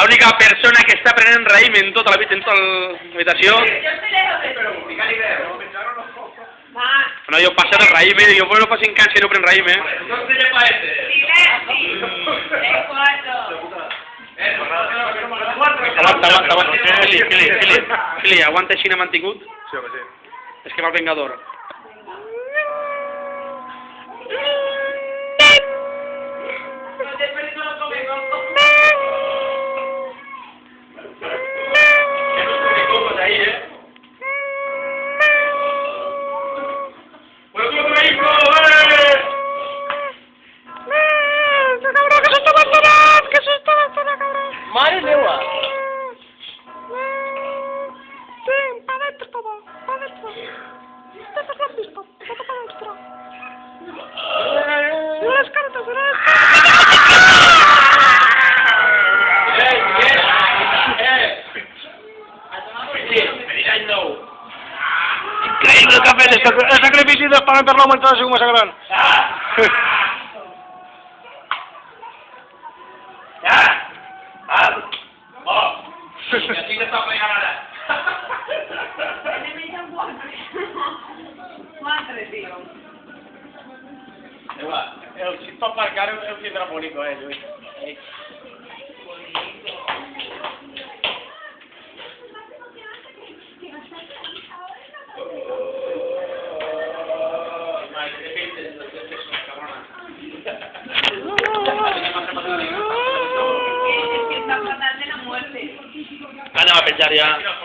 l'única persona que està prenent raïm en tota l'habitació. No, jo passo el raïm, jo no passo en cansa i no prenc raïm, Fili, aguanta així n'ha mantingut? Sí, home, sí. És que va el Vengador. Madre meva! Increïble el que ha fet, el sacrifici d'esperant per l'augmentar la segona gran. El si pot marcar el tindrà bonico, Lluís. Anem a penjar ja.